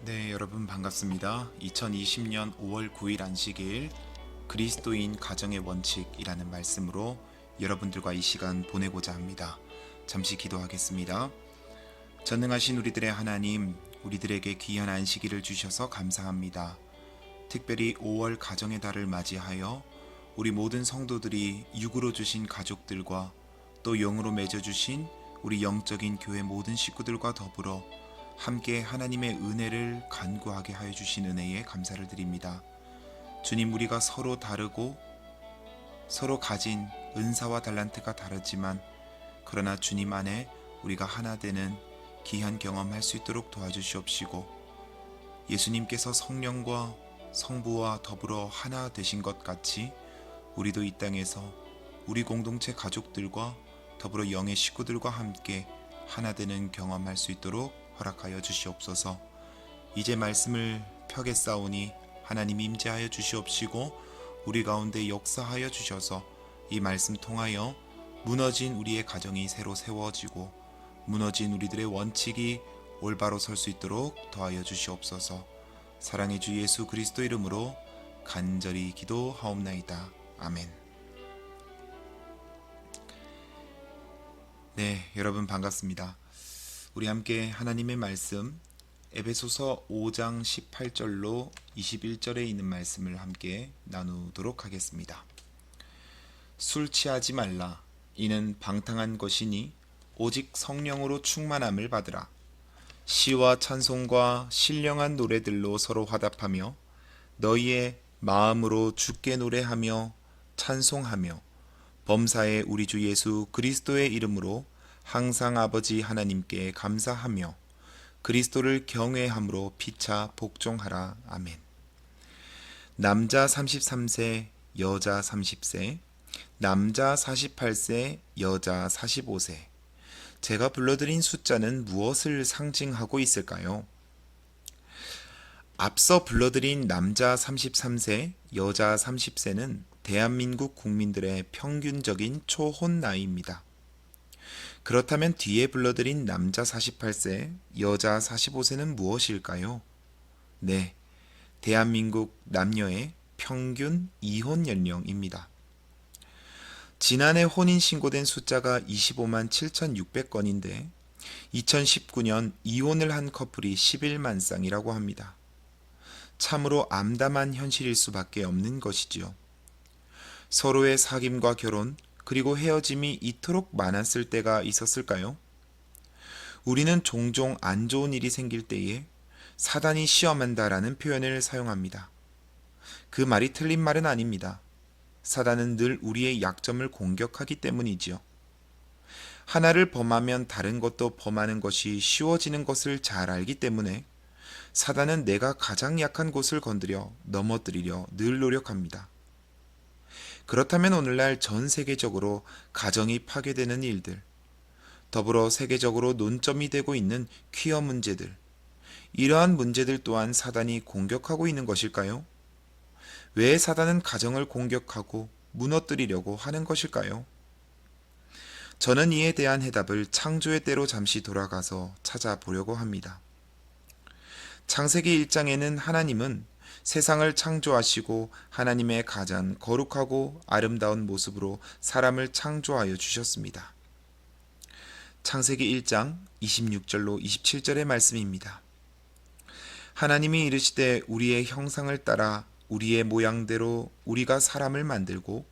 네, 여러분 반갑습니다. 2020년 5월 9일 안식일 그리스도인 가정의 원칙이라는 말씀으로 여러분들과 이 시간 보내고자 합니다. 잠시 기도하겠습니다. 전능하신 우리들의 하나님, 우리들에게 귀한 안식일을 주셔서 감사합니다. 특별히 5월 가정의 달을 맞이하여 우리 모든 성도들이 육으로 주신 가족들과 또 영으로 맺어주신 우리 영적인 교회 모든 식구들과 더불어 함께 하나님의 은혜를 간구하게 하여 주신 은혜에 감사를 드립니다. 주님, 우리가 서로 다르고 서로 가진 은사와 달란트가 다르지만 그러나 주님 안에 우리가 하나 되는 귀한 경험할 수 있도록 도와주시옵시고, 예수님께서 성령과 성부와 더불어 하나 되신 것 같이 우리도 이 땅에서 우리 공동체 가족들과 더불어 영의 식구들과 함께 하나 되는 경험할 수 있도록 허락하여 주시옵소서. 이제 말씀을 펴겠사오니 하나님 임재하여 주시옵시고 우리 가운데 역사하여 주셔서 이 말씀 통하여 무너진 우리의 가정이 새로 세워지고 무너진 우리들의 원칙이 올바로 설 수 있도록 도와여 주시옵소서. 사랑의 주 예수 그리스도 이름으로 간절히 기도하옵나이다. 아멘. 네, 여러분 반갑습니다. 우리 함께 하나님의 말씀 에베소서 5장 18절로 21절에 있는 말씀을 함께 나누도록 하겠습니다. 술 취하지 말라. 이는 방탕한 것이니 오직 성령으로 충만함을 받으라. 시와 찬송과 신령한 노래들로 서로 화답하며 너희의 마음으로 주께 노래하며 찬송하며 범사의 우리 주 예수 그리스도의 이름으로 항상 아버지 하나님께 감사하며 그리스도를 경외함으로 피차 복종하라. 아멘. 남자 33세, 여자 30세, 남자 48세, 여자 45세. 제가 불러드린 숫자는 무엇을 상징하고 있을까요? 앞서 불러드린 남자 33세, 여자 30세는 대한민국 국민들의 평균적인 초혼 나이입니다. 그렇다면 뒤에 불러드린 남자 48세, 여자 45세는 무엇일까요? 네, 대한민국 남녀의 평균 이혼 연령입니다. 지난해 혼인 신고된 숫자가 25만 7,600건인데 2019년 이혼을 한 커플이 11만 쌍이라고 합니다. 참으로 암담한 현실일 수밖에 없는 것이지요. 서로의 사귐과 결혼, 그리고 헤어짐이 이토록 많았을 때가 있었을까요? 우리는 종종 안 좋은 일이 생길 때에 사단이 시험한다라는 표현을 사용합니다. 그 말이 틀린 말은 아닙니다. 사단은 늘 우리의 약점을 공격하기 때문이지요. 하나를 범하면 다른 것도 범하는 것이 쉬워지는 것을 잘 알기 때문에 사단은 내가 가장 약한 곳을 건드려 넘어뜨리려 늘 노력합니다. 그렇다면 오늘날 전 세계적으로 가정이 파괴되는 일들, 더불어 세계적으로 논점이 되고 있는 퀴어 문제들, 이러한 문제들 또한 사단이 공격하고 있는 것일까요? 왜 사단은 가정을 공격하고 무너뜨리려고 하는 것일까요? 저는 이에 대한 해답을 창조의 때로 잠시 돌아가서 찾아보려고 합니다. 창세기 1장에는 하나님은 세상을 창조하시고 하나님의 가장 거룩하고 아름다운 모습으로 사람을 창조하여 주셨습니다. 창세기 1장 26절로 27절의 말씀입니다. 하나님이 이르시되 우리의 형상을 따라 우리의 모양대로 우리가 사람을 만들고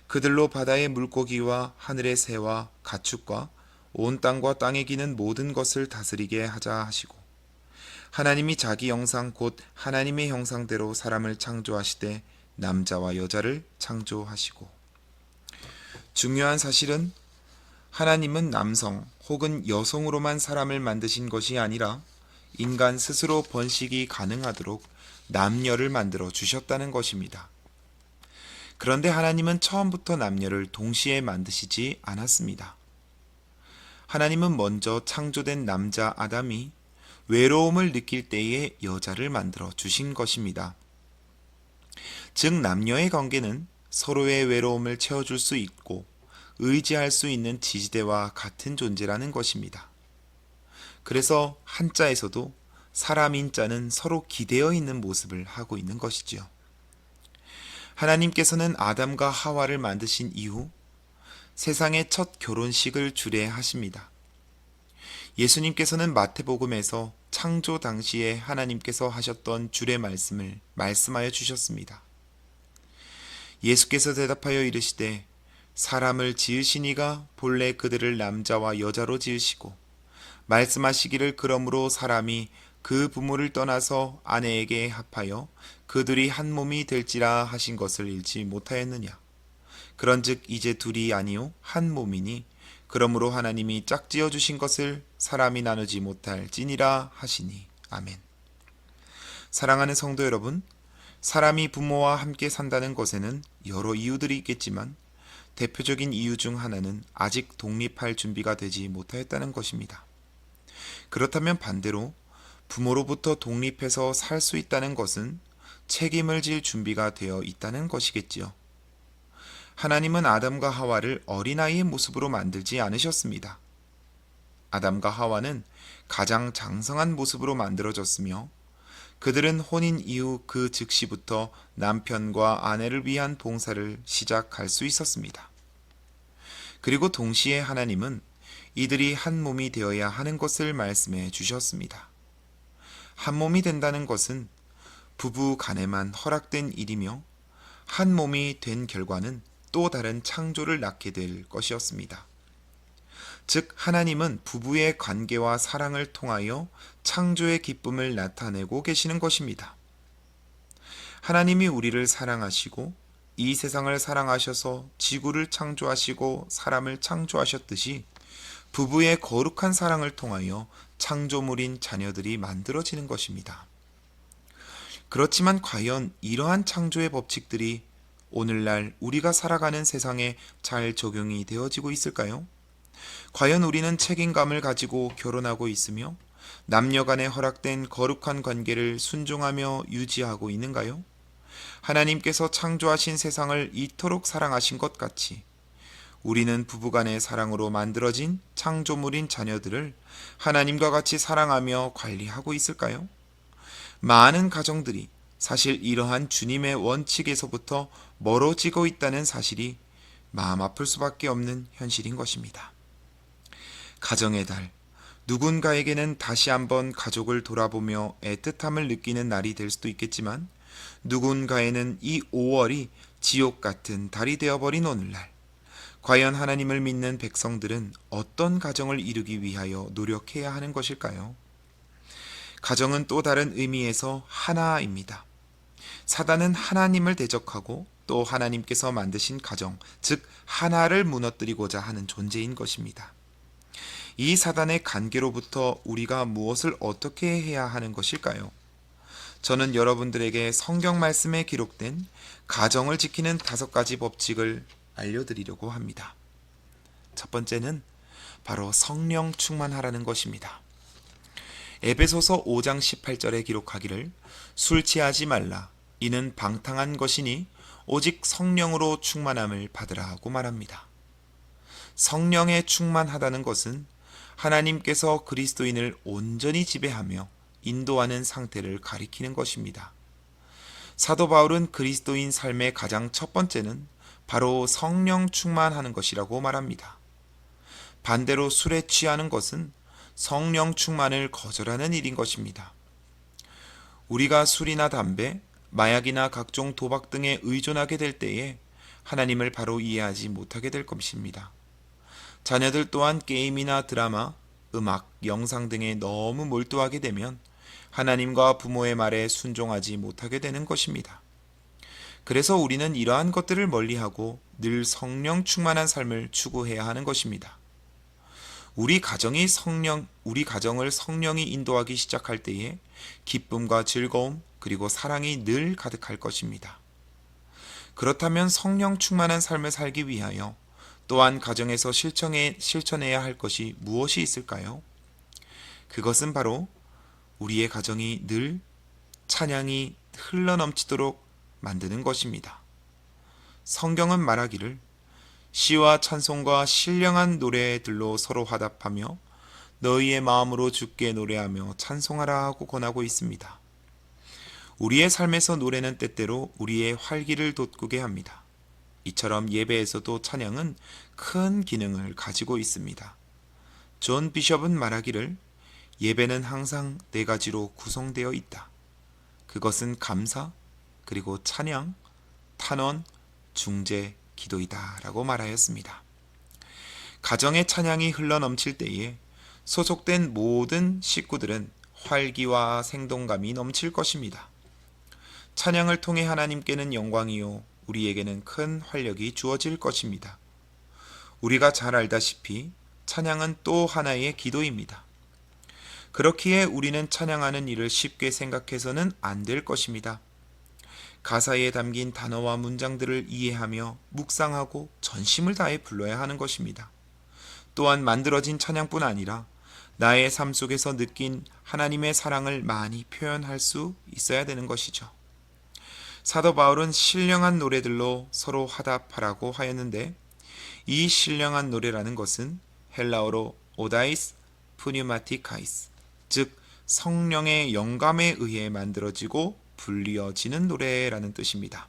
그들로 바다의 물고기와 하늘의 새와 가축과 온 땅과 땅에 기는 모든 것을 다스리게 하자 하시고, 하나님이 자기 형상 곧 하나님의 형상대로 사람을 창조하시되 남자와 여자를 창조하시고. 중요한 사실은 하나님은 남성 혹은 여성으로만 사람을 만드신 것이 아니라 인간 스스로 번식이 가능하도록 남녀를 만들어 주셨다는 것입니다. 그런데 하나님은 처음부터 남녀를 동시에 만드시지 않았습니다. 하나님은 먼저 창조된 남자 아담이 외로움을 느낄 때에 여자를 만들어 주신 것입니다. 즉 남녀의 관계는 서로의 외로움을 채워줄 수 있고 의지할 수 있는 지지대와 같은 존재라는 것입니다. 그래서 한자에서도 사람인 자는 서로 기대어 있는 모습을 하고 있는 것이지요. 하나님께서는 아담과 하와를 만드신 이후 세상의 첫 결혼식을 주례하십니다. 예수님께서는 마태복음에서 창조 당시에 하나님께서 하셨던 주례 말씀을 말씀하여 주셨습니다. 예수께서 대답하여 이르시되 사람을 지으시니가 본래 그들을 남자와 여자로 지으시고 말씀하시기를 그러므로 사람이 그 부모를 떠나서 아내에게 합하여 그들이 한 몸이 될지라 하신 것을 읽지 못하였느냐. 그런즉 이제 둘이 아니요 한 몸이니 그러므로 하나님이 짝지어 주신 것을 사람이 나누지 못할 찌니라 하시니. 아멘. 사랑하는 성도 여러분, 사람이 부모와 함께 산다는 것에는 여러 이유들이 있겠지만 대표적인 이유 중 하나는 아직 독립할 준비가 되지 못하였다는 것입니다. 그렇다면 반대로 부모로부터 독립해서 살 수 있다는 것은 책임을 질 준비가 되어 있다는 것이겠지요. 하나님은 아담과 하와를 어린아이의 모습으로 만들지 않으셨습니다. 아담과 하와는 가장 장성한 모습으로 만들어졌으며 그들은 혼인 이후 그 즉시부터 남편과 아내를 위한 봉사를 시작할 수 있었습니다. 그리고 동시에 하나님은 이들이 한 몸이 되어야 하는 것을 말씀해 주셨습니다. 한 몸이 된다는 것은 부부 간에만 허락된 일이며 한 몸이 된 결과는 또 다른 창조를 낳게 될 것이었습니다. 즉 하나님은 부부의 관계와 사랑을 통하여 창조의 기쁨을 나타내고 계시는 것입니다. 하나님이 우리를 사랑하시고 이 세상을 사랑하셔서 지구를 창조하시고 사람을 창조하셨듯이 부부의 거룩한 사랑을 통하여 창조물인 자녀들이 만들어지는 것입니다. 그렇지만 과연 이러한 창조의 법칙들이 오늘날 우리가 살아가는 세상에 잘 적용이 되어지고 있을까요? 과연 우리는 책임감을 가지고 결혼하고 있으며 남녀 간에 허락된 거룩한 관계를 순종하며 유지하고 있는가요? 하나님께서 창조하신 세상을 이토록 사랑하신 것 같이 우리는 부부간의 사랑으로 만들어진 창조물인 자녀들을 하나님과 같이 사랑하며 관리하고 있을까요? 많은 가정들이 사실 이러한 주님의 원칙에서부터 멀어지고 있다는 사실이 마음 아플 수밖에 없는 현실인 것입니다. 가정의 달, 누군가에게는 다시 한번 가족을 돌아보며 애틋함을 느끼는 날이 될 수도 있겠지만 누군가에는 이 5월이 지옥 같은 달이 되어버린 오늘날, 과연 하나님을 믿는 백성들은 어떤 가정을 이루기 위하여 노력해야 하는 것일까요? 가정은 또 다른 의미에서 하나입니다. 사단은 하나님을 대적하고 또 하나님께서 만드신 가정, 즉 하나를 무너뜨리고자 하는 존재인 것입니다. 이 사단의 관계로부터 우리가 무엇을 어떻게 해야 하는 것일까요? 저는 여러분들에게 성경 말씀에 기록된 가정을 지키는 5가지 법칙을 알려드리려고 합니다. 첫 번째는 바로 성령 충만하라는 것입니다. 에베소서 5장 18절에 기록하기를 술 취하지 말라 이는 방탕한 것이니 오직 성령으로 충만함을 받으라 하고 말합니다. 성령에 충만하다는 것은 하나님께서 그리스도인을 온전히 지배하며 인도하는 상태를 가리키는 것입니다. 사도 바울은 그리스도인 삶의 가장 첫 번째는 바로 성령 충만하는 것이라고 말합니다. 반대로 술에 취하는 것은 성령 충만을 거절하는 일인 것입니다. 우리가 술이나 담배, 마약이나 각종 도박 등에 의존하게 될 때에 하나님을 바로 이해하지 못하게 될 것입니다. 자녀들 또한 게임이나 드라마, 음악, 영상 등에 너무 몰두하게 되면 하나님과 부모의 말에 순종하지 못하게 되는 것입니다. 그래서 우리는 이러한 것들을 멀리하고 늘 성령 충만한 삶을 추구해야 하는 것입니다. 우리 가정을 성령이 인도하기 시작할 때에 기쁨과 즐거움 그리고 사랑이 늘 가득할 것입니다. 그렇다면 성령 충만한 삶을 살기 위하여 또한 가정에서 실천해야 할 것이 무엇이 있을까요? 그것은 바로 우리의 가정이 늘 찬양이 흘러넘치도록 만드는 것입니다. 성경은 말하기를 시와 찬송과 신령한 노래들로 서로 화답하며 너희의 마음으로 주께 노래하며 찬송하라 하고 권하고 있습니다. 우리의 삶에서 노래는 때때로 우리의 활기를 돋구게 합니다. 이처럼 예배에서도 찬양은 큰 기능을 가지고 있습니다. 존 비숍은 말하기를 예배는 항상 네 가지로 구성되어 있다. 그것은 감사, 그리고 찬양, 탄원, 중재, 기도이다 라고 말하였습니다. 가정의 찬양이 흘러넘칠 때에 소속된 모든 식구들은 활기와 생동감이 넘칠 것입니다. 찬양을 통해 하나님께는 영광이요 우리에게는 큰 활력이 주어질 것입니다. 우리가 잘 알다시피 찬양은 또 하나의 기도입니다. 그렇기에 우리는 찬양하는 일을 쉽게 생각해서는 안 될 것입니다. 가사에 담긴 단어와 문장들을 이해하며 묵상하고 전심을 다해 불러야 하는 것입니다. 또한 만들어진 찬양뿐 아니라 나의 삶 속에서 느낀 하나님의 사랑을 많이 표현할 수 있어야 되는 것이죠. 사도 바울은 신령한 노래들로 서로 화답하라고 하였는데, 이 신령한 노래라는 것은 헬라어로 오다이스 푸뉴마티카이스, 즉 성령의 영감에 의해 만들어지고 불리어지는 노래라는 뜻입니다.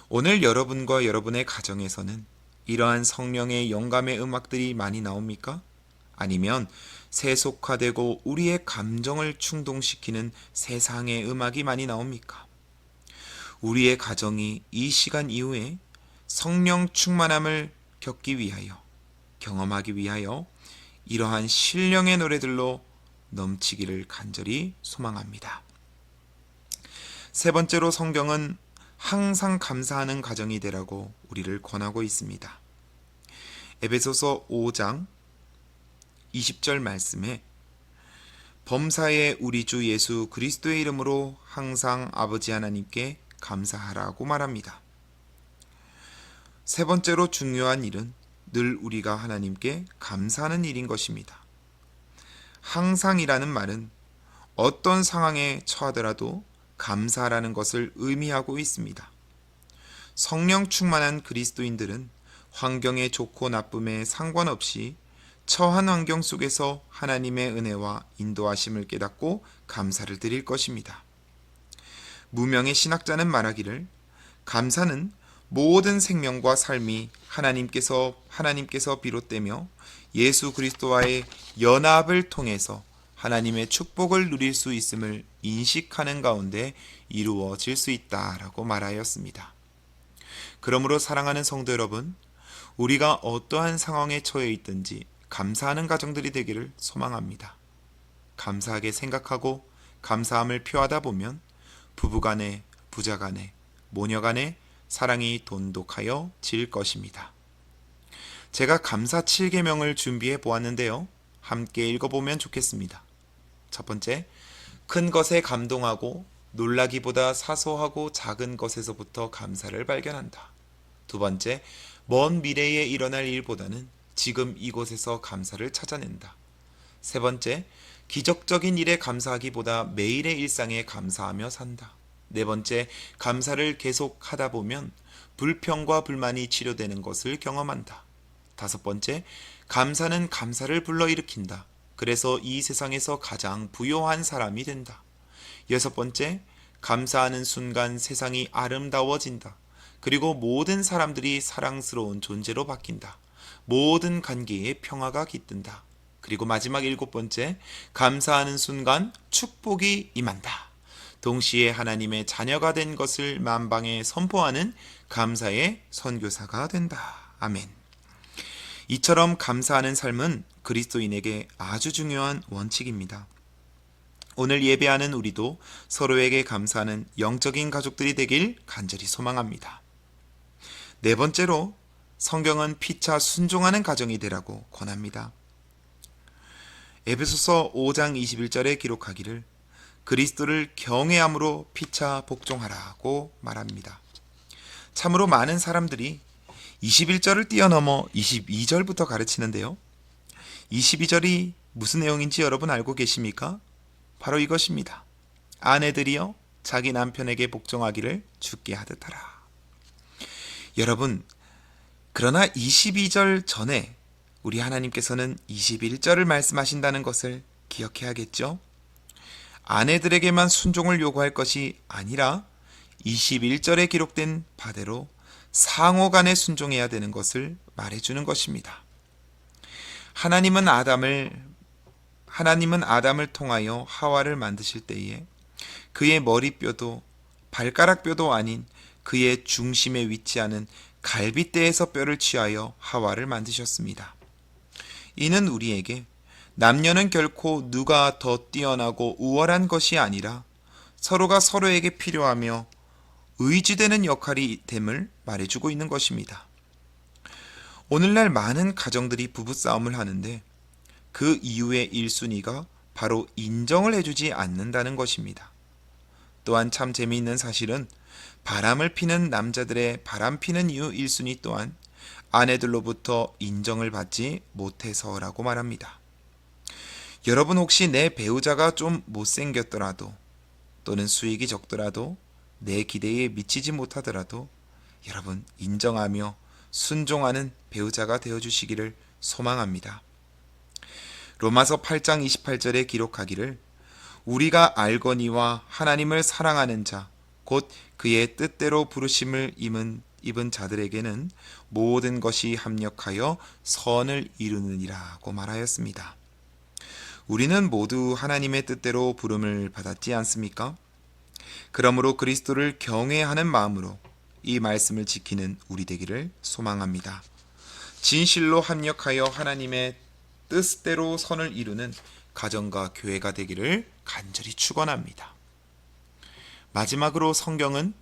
오늘 여러분과 여러분의 가정에서는 이러한 성령의 영감의 음악들이 많이 나옵니까? 아니면 세속화되고 우리의 감정을 충동시키는 세상의 음악이 많이 나옵니까? 우리의 가정이 이 시간 이후에 성령 충만함을 겪기 위하여, 경험하기 위하여 이러한 신령의 노래들로 넘치기를 간절히 소망합니다. 세 번째로 성경은 항상 감사하는 가정이 되라고 우리를 권하고 있습니다. 에베소서 5장 20절 말씀에 범사에 우리 주 예수 그리스도의 이름으로 항상 아버지 하나님께 감사하라고 말합니다. 세 번째로 중요한 일은 늘 우리가 하나님께 감사하는 일인 것입니다. 항상이라는 말은 어떤 상황에 처하더라도 감사라는 것을 의미하고 있습니다. 성령 충만한 그리스도인들은 환경의 좋고 나쁨에 상관없이 처한 환경 속에서 하나님의 은혜와 인도하심을 깨닫고 감사를 드릴 것입니다. 무명의 신학자는 말하기를 감사는 모든 생명과 삶이 하나님께서 비롯되며 예수 그리스도와의 연합을 통해서 하나님의 축복을 누릴 수 있음을 인식하는 가운데 이루어질 수 있다라고 말하였습니다. 그러므로 사랑하는 성도 여러분, 우리가 어떠한 상황에 처해 있든지 감사하는 가정들이 되기를 소망합니다. 감사하게 생각하고 감사함을 표하다 보면 부부간에, 부자간에, 모녀간에 사랑이 돈독하여 질 것입니다. 제가 감사 7계명을 준비해 보았는데요. 함께 읽어보면 좋겠습니다. 첫 번째, 큰 것에 감동하고 놀라기보다 사소하고 작은 것에서부터 감사를 발견한다. 두 번째, 먼 미래에 일어날 일보다는 지금 이곳에서 감사를 찾아낸다. 세 번째, 기적적인 일에 감사하기보다 매일의 일상에 감사하며 산다. 네 번째, 감사를 계속 하다 보면 불평과 불만이 치료되는 것을 경험한다. 다섯 번째, 감사는 감사를 불러일으킨다. 그래서 이 세상에서 가장 부요한 사람이 된다. 여섯 번째, 감사하는 순간 세상이 아름다워진다. 그리고 모든 사람들이 사랑스러운 존재로 바뀐다. 모든 관계에 평화가 깃든다. 그리고 마지막 일곱 번째, 감사하는 순간 축복이 임한다. 동시에 하나님의 자녀가 된 것을 만방에 선포하는 감사의 선교사가 된다. 아멘. 이처럼 감사하는 삶은 그리스도인에게 아주 중요한 원칙입니다. 오늘 예배하는 우리도 서로에게 감사하는 영적인 가족들이 되길 간절히 소망합니다. 네 번째로 성경은 피차 순종하는 가정이 되라고 권합니다. 에베소서 5장 21절에 기록하기를 그리스도를 경외함으로 피차 복종하라고 말합니다. 참으로 많은 사람들이 21절을 뛰어넘어 22절부터 가르치는데요. 22절이 무슨 내용인지 여러분 알고 계십니까? 바로 이것입니다. 아내들이여 자기 남편에게 복종하기를 주께 하듯하라. 여러분, 그러나 22절 전에 우리 하나님께서는 21절을 말씀하신다는 것을 기억해야겠죠? 아내들에게만 순종을 요구할 것이 아니라 21절에 기록된 바대로 상호 간에 순종해야 되는 것을 말해주는 것입니다. 하나님은 아담을 통하여 하와를 만드실 때에 그의 머리뼈도 발가락뼈도 아닌 그의 중심에 위치하는 갈빗대에서 뼈를 취하여 하와를 만드셨습니다. 이는 우리에게 남녀는 결코 누가 더 뛰어나고 우월한 것이 아니라 서로가 서로에게 필요하며 의지되는 역할이 됨을 말해주고 있는 것입니다. 오늘날 많은 가정들이 부부싸움을 하는데 그 이유의 1순위가 바로 인정을 해주지 않는다는 것입니다. 또한 참 재미있는 사실은 바람을 피는 남자들의 바람 피는 이유 1순위 또한 아내들로부터 인정을 받지 못해서라고 말합니다. 여러분 혹시 내 배우자가 좀 못생겼더라도 또는 수익이 적더라도 내 기대에 미치지 못하더라도 여러분 인정하며 순종하는 배우자가 되어주시기를 소망합니다. 로마서 8장 28절에 기록하기를 우리가 알거니와 하나님을 사랑하는 자 곧 그의 뜻대로 부르심을 입은 자들에게는 모든 것이 합력하여 선을 이루느니라고 말하였습니다. 우리는 모두 하나님의 뜻대로 부름을 받았지 않습니까? 그러므로 그리스도를 경외하는 마음으로 이 말씀을 지키는 우리 되기를 소망합니다. 진실로 합력하여 하나님의 뜻대로 선을 이루는 가정과 교회가 되기를 간절히 축원합니다. 마지막으로 성경은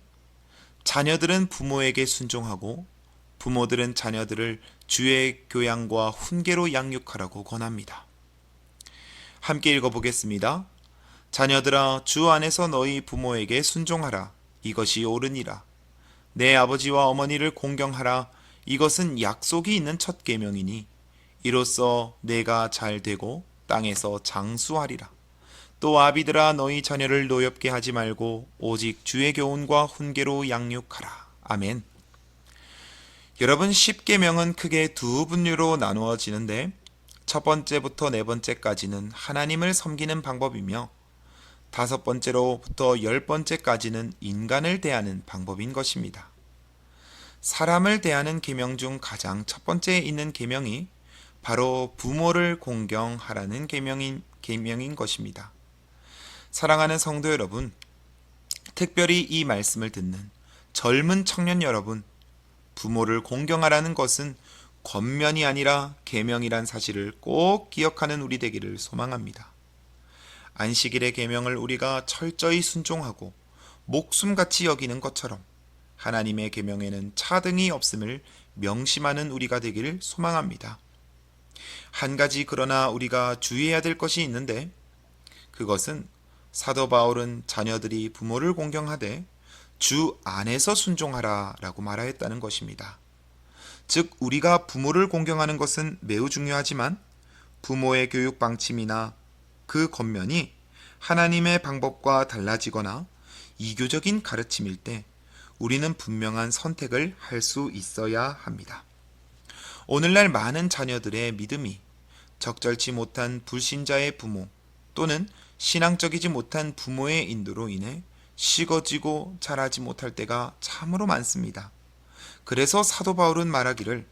자녀들은 부모에게 순종하고 부모들은 자녀들을 주의 교양과 훈계로 양육하라고 권합니다. 함께 읽어보겠습니다. 자녀들아 주 안에서 너희 부모에게 순종하라. 이것이 옳으니라. 내 아버지와 어머니를 공경하라. 이것은 약속이 있는 첫 계명이니 이로써 내가 잘 되고 땅에서 장수하리라. 또 아비들아 너희 자녀를 노엽게 하지 말고 오직 주의 교훈과 훈계로 양육하라. 아멘. 여러분 10계명은 크게 두 분류로 나누어지는데 첫 번째부터 네 번째까지는 하나님을 섬기는 방법이며 다섯 번째로부터 10번째까지는 인간을 대하는 방법인 것입니다. 사람을 대하는 계명 중 가장 첫 번째에 있는 계명이 바로 부모를 공경하라는 계명인 것입니다. 사랑하는 성도 여러분, 특별히 이 말씀을 듣는 젊은 청년 여러분, 부모를 공경하라는 것은 권면이 아니라 계명이란 사실을 꼭 기억하는 우리 되기를 소망합니다. 안식일의 계명을 우리가 철저히 순종하고 목숨같이 여기는 것처럼 하나님의 계명에는 차등이 없음을 명심하는 우리가 되기를 소망합니다. 한 가지 그러나 우리가 주의해야 될 것이 있는데 그것은 사도 바울은 자녀들이 부모를 공경하되 주 안에서 순종하라 라고 말하였다는 것입니다. 즉 우리가 부모를 공경하는 것은 매우 중요하지만 부모의 교육 방침이나 그 겉면이 하나님의 방법과 달라지거나 이교적인 가르침일 때 우리는 분명한 선택을 할 수 있어야 합니다. 오늘날 많은 자녀들의 믿음이 적절치 못한 불신자의 부모 또는 신앙적이지 못한 부모의 인도로 인해 식어지고 자라지 못할 때가 참으로 많습니다. 그래서 사도 바울은 말하기를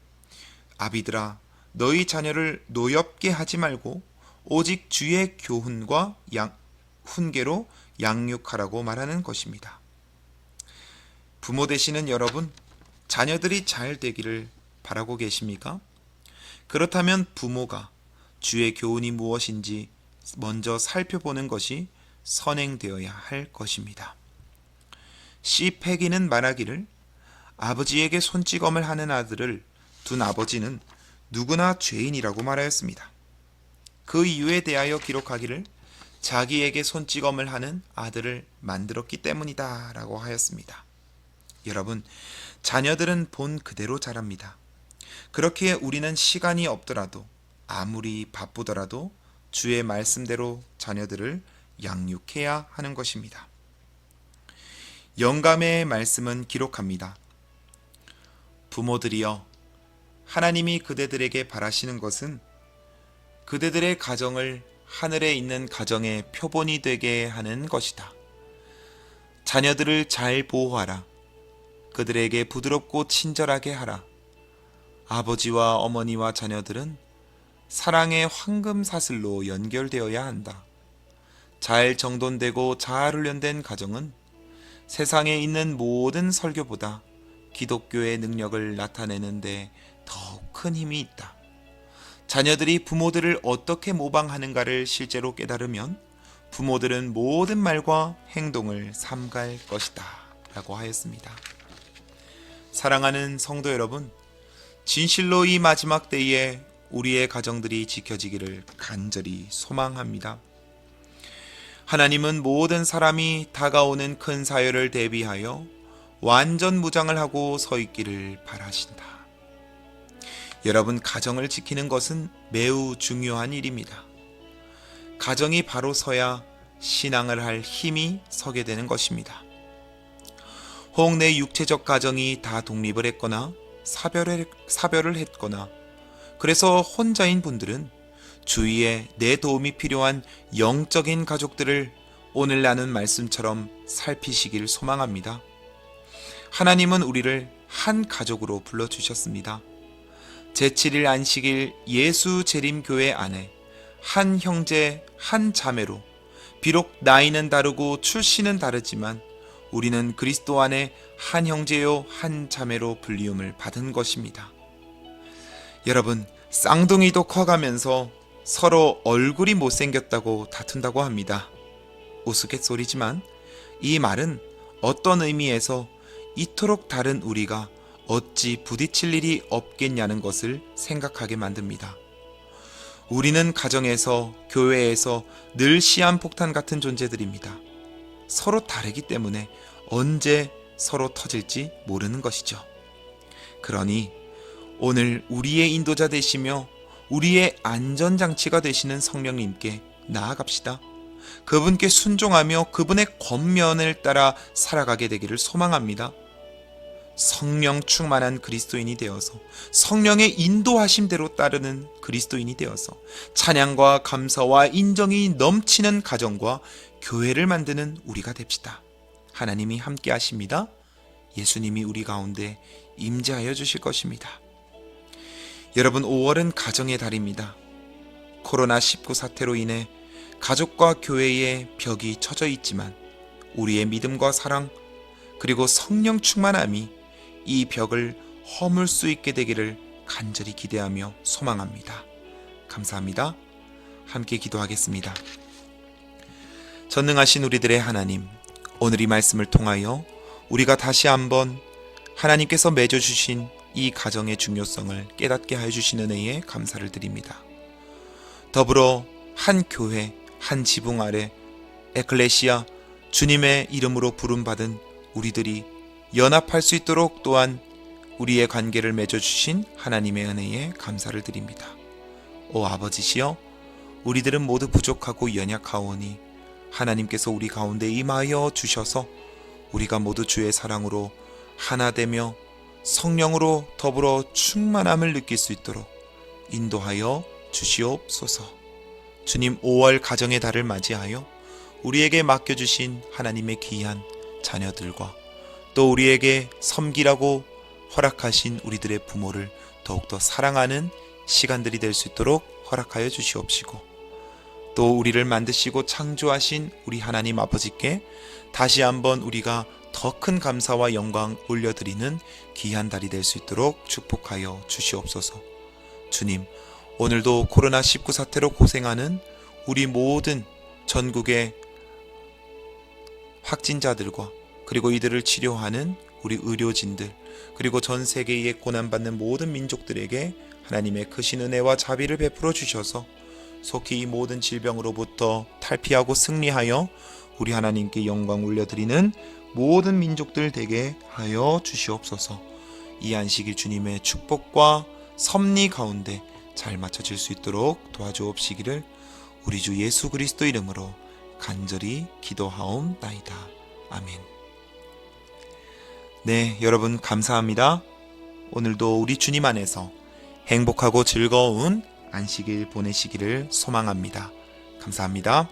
아비들아 너희 자녀를 노엽게 하지 말고 오직 주의 교훈과 훈계로 양육하라고 말하는 것입니다. 부모 되시는 여러분, 자녀들이 잘 되기를 바라고 계십니까? 그렇다면 부모가 주의 교훈이 무엇인지 먼저 살펴보는 것이 선행되어야 할 것입니다. 시패기는 말하기를 아버지에게 손찌검을 하는 아들을 둔 아버지는 누구나 죄인이라고 말하였습니다. 그 이유에 대하여 기록하기를 자기에게 손찌검을 하는 아들을 만들었기 때문이다 라고 하였습니다. 여러분, 자녀들은 본 그대로 자랍니다. 그렇게 우리는 시간이 없더라도 아무리 바쁘더라도 주의 말씀대로 자녀들을 양육해야 하는 것입니다. 영감의 말씀은 기록합니다. 부모들이여 하나님이 그대들에게 바라시는 것은 그대들의 가정을 하늘에 있는 가정의 표본이 되게 하는 것이다. 자녀들을 잘 보호하라. 그들에게 부드럽고 친절하게 하라. 아버지와 어머니와 자녀들은 사랑의 황금 사슬로 연결되어야 한다. 잘 정돈되고 잘 훈련된 가정은 세상에 있는 모든 설교보다 기독교의 능력을 나타내는데 더욱 큰 힘이 있다. 자녀들이 부모들을 어떻게 모방하는가를 실제로 깨달으면 부모들은 모든 말과 행동을 삼갈 것이다 라고 하였습니다. 사랑하는 성도 여러분, 진실로 이 마지막 때에 우리의 가정들이 지켜지기를 간절히 소망합니다. 하나님은 모든 사람이 다가오는 큰 사회를 대비하여 완전 무장을 하고 서 있기를 바라신다. 여러분, 가정을 지키는 것은 매우 중요한 일입니다. 가정이 바로 서야 신앙을 할 힘이 서게 되는 것입니다. 혹 내 육체적 가정이 다 독립을 했거나 사별을 했거나 그래서 혼자인 분들은 주위에 내 도움이 필요한 영적인 가족들을 오늘 나눈 말씀처럼 살피시길 소망합니다. 하나님은 우리를 한 가족으로 불러주셨습니다. 제7일 안식일 예수 재림교회 안에 한 형제 한 자매로 비록 나이는 다르고 출신은 다르지만 우리는 그리스도 안에 한 형제요 한 자매로 불리움을 받은 것입니다. 여러분, 쌍둥이도 커가면서 서로 얼굴이 못생겼다고 다툰다고 합니다. 우스갯소리지만 이 말은 어떤 의미에서 이토록 다른 우리가 어찌 부딪힐 일이 없겠냐는 것을 생각하게 만듭니다. 우리는 가정에서, 교회에서 늘 시한폭탄 같은 존재들입니다. 서로 다르기 때문에 언제 서로 터질지 모르는 것이죠. 그러니 오늘 우리의 인도자 되시며 우리의 안전장치가 되시는 성령님께 나아갑시다. 그분께 순종하며 그분의 권면을 따라 살아가게 되기를 소망합니다. 성령 충만한 그리스도인이 되어서 성령의 인도하심대로 따르는 그리스도인이 되어서 찬양과 감사와 인정이 넘치는 가정과 교회를 만드는 우리가 됩시다. 하나님이 함께 하십니다. 예수님이 우리 가운데 임재하여 주실 것입니다. 여러분, 5월은 가정의 달입니다. 코로나19 사태로 인해 가족과 교회의 벽이 쳐져 있지만 우리의 믿음과 사랑 그리고 성령 충만함이 이 벽을 허물 수 있게 되기를 간절히 기대하며 소망합니다. 감사합니다. 함께 기도하겠습니다. 전능하신 우리들의 하나님, 오늘 이 말씀을 통하여 우리가 다시 한번 하나님께서 맺어주신 이 가정의 중요성을 깨닫게 하여 주신 은혜에 감사를 드립니다. 더불어 한 교회, 한 지붕 아래 에클레시아, 주님의 이름으로 부름받은 우리들이 연합할 수 있도록 또한 우리의 관계를 맺어주신 하나님의 은혜에 감사를 드립니다. 오 아버지시여, 우리들은 모두 부족하고 연약하오니 하나님께서 우리 가운데 임하여 주셔서 우리가 모두 주의 사랑으로 하나 되며 성령으로 더불어 충만함을 느낄 수 있도록 인도하여 주시옵소서. 주님, 5월 가정의 달을 맞이하여 우리에게 맡겨주신 하나님의 귀한 자녀들과 또 우리에게 섬기라고 허락하신 우리들의 부모를 더욱더 사랑하는 시간들이 될 수 있도록 허락하여 주시옵시고, 또 우리를 만드시고 창조하신 우리 하나님 아버지께 다시 한번 우리가 더 큰 감사와 영광 올려드리는 귀한 달이 될 수 있도록 축복하여 주시옵소서. 주님, 오늘도 코로나19 사태로 고생하는 우리 모든 전국의 확진자들과 그리고 이들을 치료하는 우리 의료진들, 그리고 전 세계에 고난받는 모든 민족들에게 하나님의 크신 은혜와 자비를 베풀어 주셔서 속히 이 모든 질병으로부터 탈피하고 승리하여 우리 하나님께 영광 올려드리는 모든 민족들 되게 하여 주시옵소서. 이 안식일 주님의 축복과 섭리 가운데 잘 맞춰질 수 있도록 도와주옵시기를 우리 주 예수 그리스도 이름으로 간절히 기도하옵나이다. 아멘. 네, 여러분 감사합니다. 오늘도 우리 주님 안에서 행복하고 즐거운 안식일 보내시기를 소망합니다. 감사합니다.